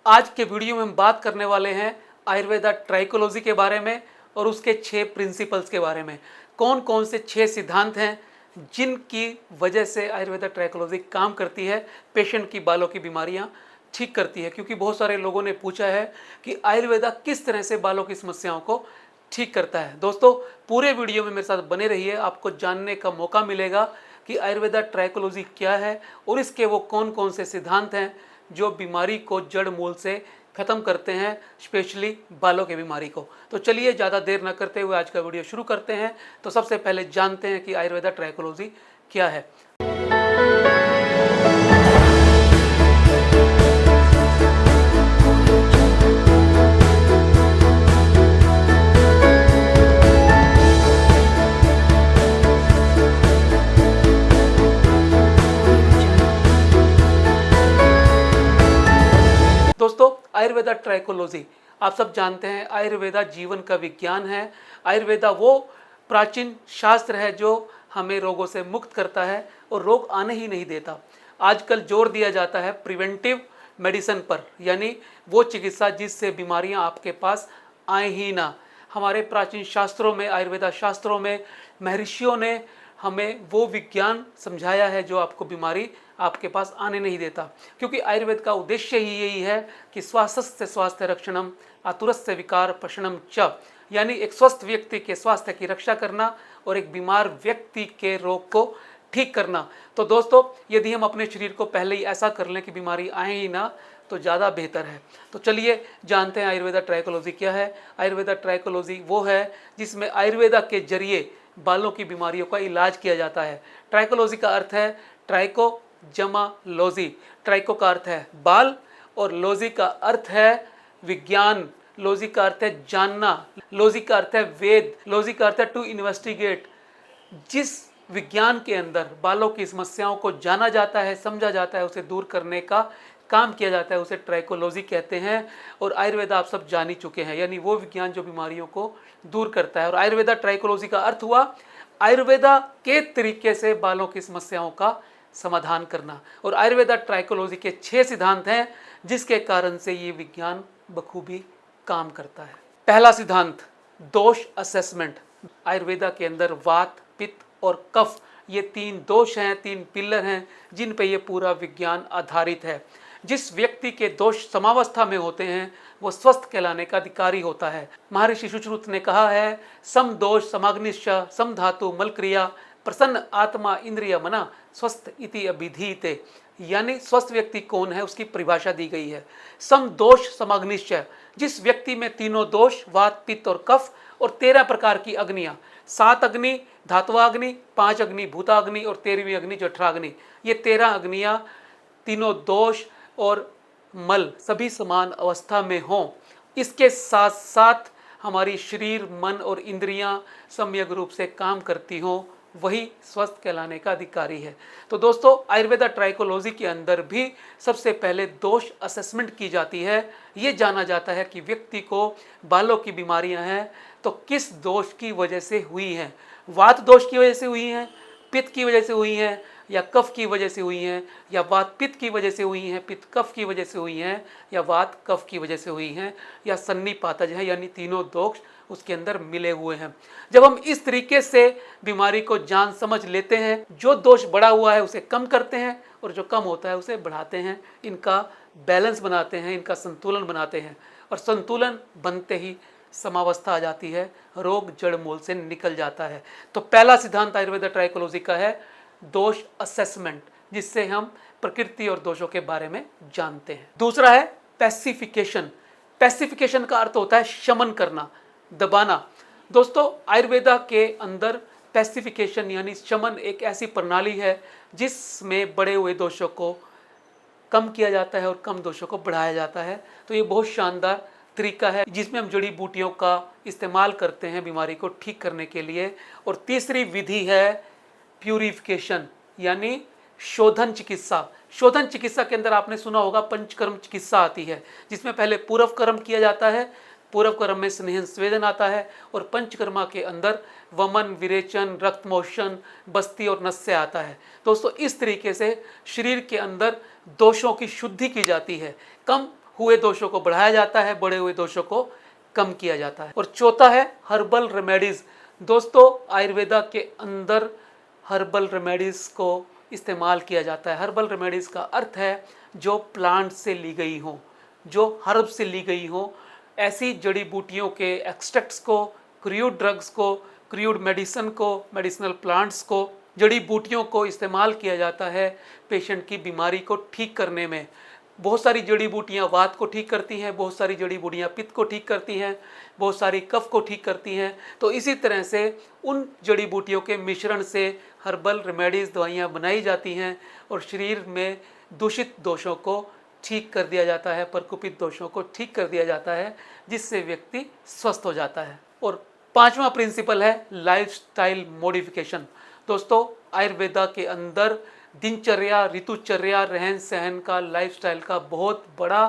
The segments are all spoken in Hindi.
आज के वीडियो में हम बात करने वाले हैं आयुर्वेदा ट्राइकोलॉजी के बारे में और उसके 6 प्रिंसिपल्स के बारे में। कौन कौन से 6 सिद्धांत हैं जिनकी वजह से आयुर्वेदा ट्राइकोलॉजी काम करती है, पेशेंट की बालों की बीमारियां ठीक करती है। क्योंकि बहुत सारे लोगों ने पूछा है कि आयुर्वेदा किस तरह से बालों की समस्याओं को ठीक करता है। दोस्तों, पूरे वीडियो में मेरे साथ बने रहिए, आपको जानने का मौका मिलेगा कि आयुर्वेदा ट्राइकोलॉजी क्या है और इसके वो कौन कौन से सिद्धांत हैं जो बीमारी को जड़ मूल से ख़त्म करते हैं, स्पेशली बालों की बीमारी को। तो चलिए ज़्यादा देर न करते हुए आज का वीडियो शुरू करते हैं। तो सबसे पहले जानते हैं कि आयुर्वेदा ट्राइकोलॉजी क्या है। दोस्तों, आयुर्वेदा ट्राइकोलॉजी आप सब जानते हैं, आयुर्वेदा जीवन का विज्ञान है। आयुर्वेदा वो प्राचीन शास्त्र है जो हमें रोगों से मुक्त करता है और रोग आने ही नहीं देता। आजकल जोर दिया जाता है प्रिवेंटिव मेडिसिन पर, यानी वो चिकित्सा जिससे बीमारियां आपके पास आए ही ना। हमारे प्राचीन शास्त्रों में, आयुर्वेदा शास्त्रों में महर्षियों ने हमें वो विज्ञान समझाया है जो आपको बीमारी आपके पास आने नहीं देता। क्योंकि आयुर्वेद का उद्देश्य ही यही है कि स्वास्थ्य स्वास्थ्य रक्षणम आतुरस्य विकार प्रशमनम च, यानी एक स्वस्थ व्यक्ति के स्वास्थ्य की रक्षा करना और एक बीमार व्यक्ति के रोग को ठीक करना। तो दोस्तों, यदि हम अपने शरीर को पहले ही ऐसा कर लें कि बीमारी आए ही ना, तो ज़्यादा बेहतर है। तो चलिए जानते हैं आयुर्वेदा ट्राइकोलॉजी क्या है। आयुर्वेदा ट्राइकोलॉजी वो है जिसमें आयुर्वेदा के जरिए बालों की बीमारियों का इलाज किया जाता है। ट्राइकोलॉजी का अर्थ है ट्राइको जमा लॉजी। ट्राइको का अर्थ है बाल और लॉजी का अर्थ है विज्ञान। लॉजी का अर्थ है जानना, लॉजी का अर्थ है वेद, लॉजी का अर्थ है टू इन्वेस्टिगेट। जिस विज्ञान के अंदर बालों की समस्याओं को जाना जाता है, समझा जाता है, उसे दूर करने का काम किया जाता है, उसे ट्राइकोलॉजी कहते हैं। और आयुर्वेदा आप सब जान ही चुके हैं, यानी वो विज्ञान जो बीमारियों को दूर करता है। और आयुर्वेदा ट्राइकोलॉजी का अर्थ हुआ आयुर्वेदा के तरीके से बालों की समस्याओं का समाधान करना। और आयुर्वेदा ट्राइकोलॉजी के 6 सिद्धांत हैं जिसके कारण से ये विज्ञान बखूबी काम करता है। पहला सिद्धांत, दोष असेसमेंट। आयुर्वेदा के अंदर वात, पित्त और कफ, ये 3 दोष हैं, 3 पिलर हैं जिन पे ये पूरा विज्ञान आधारित है। जिस व्यक्ति के दोष समावस्था में होते हैं वो स्वस्थ कहलाने का अधिकारी होता है। महर्षि सुश्रुत ने कहा है, सम दोष समाग्निश्च सम धातु मल क्रिया प्रसन्न आत्मा इंद्रिय मना स्वस्थ इति अभिधीते। यानी स्वस्थ व्यक्ति कौन है उसकी परिभाषा दी गई है। सम दोष समाग्निश्च, जिस व्यक्ति में तीनों दोष वात, पित्त और कफ और 13 प्रकार की अग्नियां, 7 अग्नि धात्वाग्नि, 5 अग्नि भूताग्नि और 13वीं अग्नि जठराग्नि, ये 13 अग्नियां तीनों दोष और मल सभी समान अवस्था में हों, इसके साथ साथ हमारी शरीर, मन और इंद्रियां सम्यक रूप से काम करती हों, वही स्वस्थ कहलाने का अधिकारी है। तो दोस्तों, आयुर्वेदा ट्राइकोलॉजी के अंदर भी सबसे पहले दोष असेसमेंट की जाती है। ये जाना जाता है कि व्यक्ति को बालों की बीमारियां हैं तो किस दोष की वजह से हुई हैं। वात दोष की वजह से हुई हैं, पित्त की वजह से हुई हैं, या कफ की वजह से हुई हैं, या वात पित्त की वजह से हुई हैं, पित्त कफ की वजह से हुई हैं, या वात कफ की वजह से हुई हैं, या सन्निपातज है, यानी तीनों दोष उसके अंदर मिले हुए हैं। जब हम इस तरीके से बीमारी को जान समझ लेते हैं, जो दोष बढ़ा हुआ है उसे कम करते हैं और जो कम होता है उसे बढ़ाते हैं, इनका बैलेंस बनाते हैं, इनका संतुलन बनाते हैं। और संतुलन बनते ही समावस्था आ जाती है, रोग जड़ मूल से निकल जाता है। तो पहला सिद्धांत आयुर्वेदा ट्राइकोलॉजी का है दोष असेसमेंट, जिससे हम प्रकृति और दोषों के बारे में जानते हैं। दूसरा है पैसिफिकेशन। पैसिफिकेशन का अर्थ होता है शमन करना, दबाना। दोस्तों, आयुर्वेदा के अंदर पैसिफिकेशन यानी शमन एक ऐसी प्रणाली है जिसमें बढ़े हुए दोषों को कम किया जाता है और कम दोषों को बढ़ाया जाता है। तो ये बहुत शानदार तरीका है जिसमें हम जड़ी बूटियों का इस्तेमाल करते हैं बीमारी को ठीक करने के लिए। और तीसरी विधि है प्यूरिफिकेशन, यानी शोधन चिकित्सा। शोधन चिकित्सा के अंदर आपने सुना होगा पंचकर्म चिकित्सा आती है, जिसमें पहले पूर्व कर्म किया जाता है, पूर्व कर्म में स्नेहन स्वेदन आता है, और पंचकर्मा के अंदर वमन, विरेचन, रक्तमोशन, बस्ती और नस्य आता है। दोस्तों, इस तरीके से शरीर के अंदर दोषों की शुद्धि की जाती है, कम हुए दोषों को बढ़ाया जाता है, बढ़े हुए दोषों को कम किया जाता है। और चौथा है हर्बल रेमेडीज। दोस्तों आयुर्वेदा के अंदर हर्बल रेमेडीज को इस्तेमाल किया जाता है। हर्बल रेमेडीज का अर्थ है जो प्लांट से ली गई हो, जो हर्ब से ली गई हो, ऐसी जड़ी बूटियों के एक्सट्रैक्ट्स को, क्रूड ड्रग्स को, क्रूड मेडिसिन को, मेडिसिनल प्लांट्स को, जड़ी बूटियों को इस्तेमाल किया जाता है पेशेंट की बीमारी को ठीक करने में। बहुत सारी जड़ी बूटियाँ वात को ठीक करती हैं, बहुत सारी जड़ी बूटियाँ पित्त को ठीक करती हैं, बहुत सारी कफ को ठीक करती हैं। तो इसी तरह से उन जड़ी बूटियों के मिश्रण से हर्बल रेमेडीज़ दवाइयाँ बनाई जाती हैं और शरीर में दूषित दोषों को ठीक कर दिया जाता है, प्रकोपित दोषों को ठीक कर दिया जाता है, जिससे व्यक्ति स्वस्थ हो जाता है। और पांचवा प्रिंसिपल है लाइफस्टाइल मॉडिफिकेशन। दोस्तों आयुर्वेदा के अंदर दिनचर्या, ऋतुचर्या, रहन सहन का, लाइफस्टाइल का बहुत बड़ा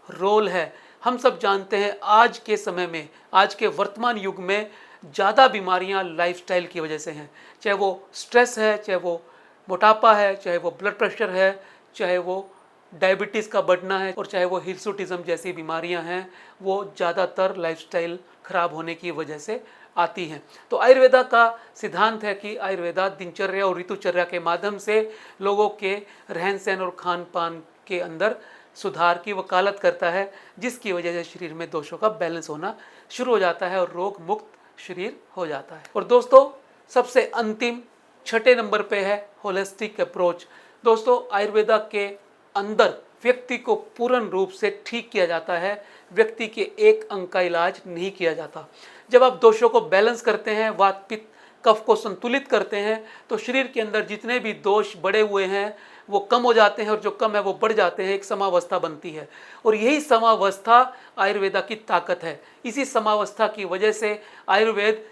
रोल है। हम सब जानते हैं आज के समय में, आज के वर्तमान युग में ज़्यादा बीमारियां लाइफस्टाइल की वजह से हैं। चाहे वो स्ट्रेस है, चाहे वो मोटापा है, चाहे वो ब्लड प्रेशर है, चाहे वो डायबिटीज़ का बढ़ना है, और चाहे वो हिर्सुटिज्म जैसी बीमारियां हैं, वो ज़्यादातर लाइफस्टाइल खराब होने की वजह से आती हैं। तो आयुर्वेदा का सिद्धांत है कि आयुर्वेदा दिनचर्या और ऋतुचर्या के माध्यम से लोगों के रहन सहन और खान पान के अंदर सुधार की वकालत करता है, जिसकी वजह से शरीर में दोषों का बैलेंस होना शुरू हो जाता है और रोग मुक्त शरीर हो जाता है। और दोस्तों सबसे अंतिम छठे नंबर पे है होलिस्टिक अप्रोच। दोस्तों आयुर्वेदा के अंदर व्यक्ति को पूर्ण रूप से ठीक किया जाता है, व्यक्ति के एक अंग का इलाज नहीं किया जाता। जब आप दोषों को बैलेंस करते हैं, वात पित्त कफ को संतुलित करते हैं, तो शरीर के अंदर जितने भी दोष बढ़े हुए हैं वो कम हो जाते हैं, और जो कम है वो बढ़ जाते हैं। एक समावस्था बनती है, और यही समावस्था आयुर्वेदा की ताकत है। इसी समावस्था की वजह से आयुर्वेद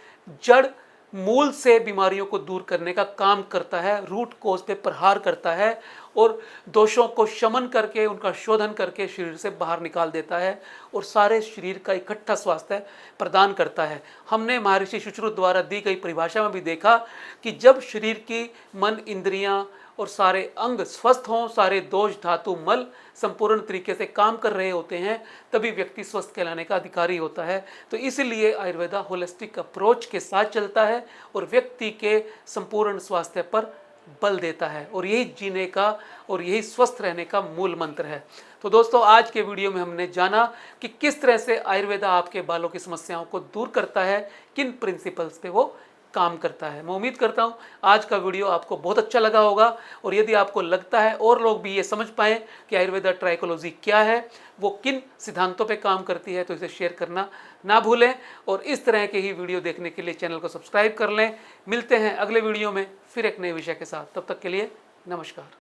जड़ मूल से बीमारियों को दूर करने का काम करता है, रूट कोज पे प्रहार करता है, और दोषों को शमन करके, उनका शोधन करके शरीर से बाहर निकाल देता है, और सारे शरीर का इकट्ठा स्वास्थ्य प्रदान करता है। हमने महर्षि सुश्रुत द्वारा दी गई परिभाषा में भी देखा कि जब शरीर की मन, इंद्रियां और सारे अंग स्वस्थ हों, सारे दोष धातु मल संपूर्ण तरीके से काम कर रहे होते हैं, तभी व्यक्ति स्वस्थ कहलाने का अधिकारी होता है। तो इसलिए आयुर्वेदा होलिस्टिक अप्रोच के साथ चलता है और व्यक्ति के संपूर्ण स्वास्थ्य पर बल देता है, और यही जीने का और यही स्वस्थ रहने का मूल मंत्र है। तो दोस्तों आज के वीडियो में हमने जाना कि किस तरह से आयुर्वेदा आपके बालों की समस्याओं को दूर करता है, किन प्रिंसिपल्स पे वो काम करता है। मैं उम्मीद करता हूँ आज का वीडियो आपको बहुत अच्छा लगा होगा, और यदि आपको लगता है और लोग भी ये समझ पाएँ कि आयुर्वेदा ट्राइकोलॉजी क्या है, वो किन सिद्धांतों पे काम करती है, तो इसे शेयर करना ना भूलें। और इस तरह के ही वीडियो देखने के लिए चैनल को सब्सक्राइब कर लें। मिलते हैं अगले वीडियो में फिर एक नए विषय के साथ। तब तक के लिए नमस्कार।